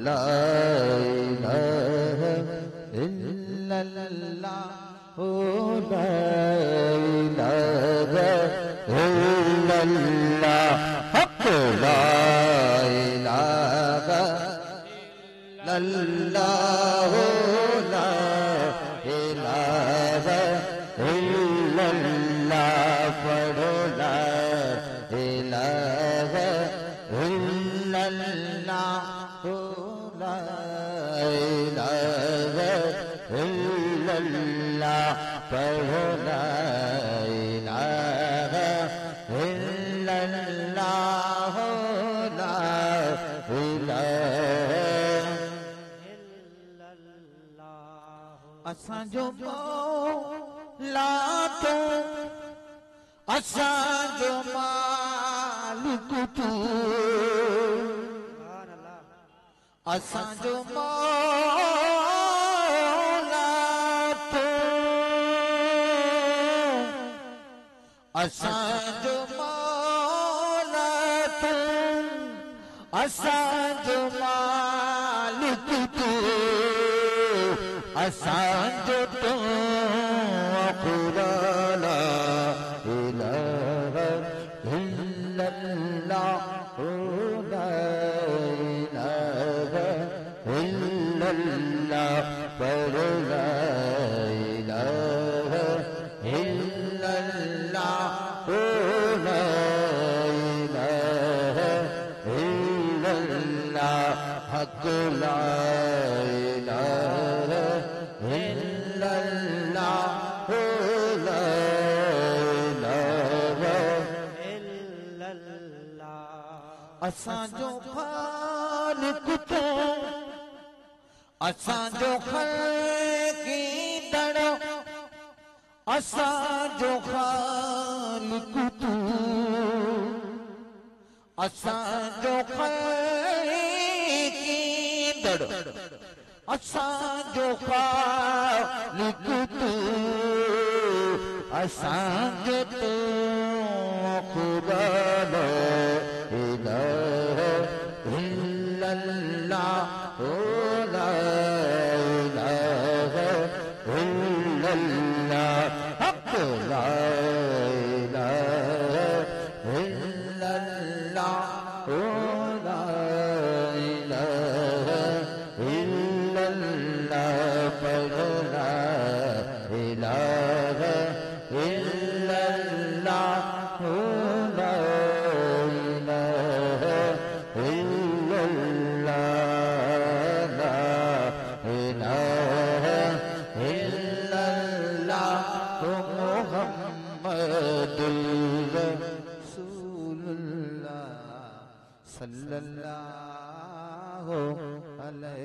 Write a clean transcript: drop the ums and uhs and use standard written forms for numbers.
ला इलाहा इल्लल्लाह ला इलाहा इल्लल्लाह हक ला इलाहा इल्लल्लाह ला इलाहा इल्लल्लाह पढ़ो ला इलाहा इल्लल्लाह ला इलाहा इल्लल्लाह पढ़ो ला इलाहा इल्लल्लाह ला इलाहा इल्लल्लाह असां जो मौला तू असां जो मालिक तू असां जो मौला तू असां जो मौला तू असां जो मालिक तू असां जो तू खुदा ला इलाहा इल्लल्लाह ला इलाहा इल्लल्लाह पढ़ो ला इलाहा इल्लल्लाह ला इलाहा इल्लल्लाह हक ला इलाहा इल्लल्लाह ला इलाहा इल्लल्लाह असां जो खालिक तू असां जो ख़ालिक़ असां जो खालिक तू असां जो ख़ालिक़ असां जो खालिक तू असां जो तू खुदा ला इलाहा इल्लल्लाह ला इलाहा इल्लल्लाह हक ला इलाहा इल्लल्लाह ला इलाहा इल्लल्लाह पढ़ो ला इलाहा इल्लल्लाह ला इलाहा इल्लल्लाह ला इलाहा इल्लल्लाह मुहम्मदुर रसूलुल्लाह सल्लल्लाहु अलैहि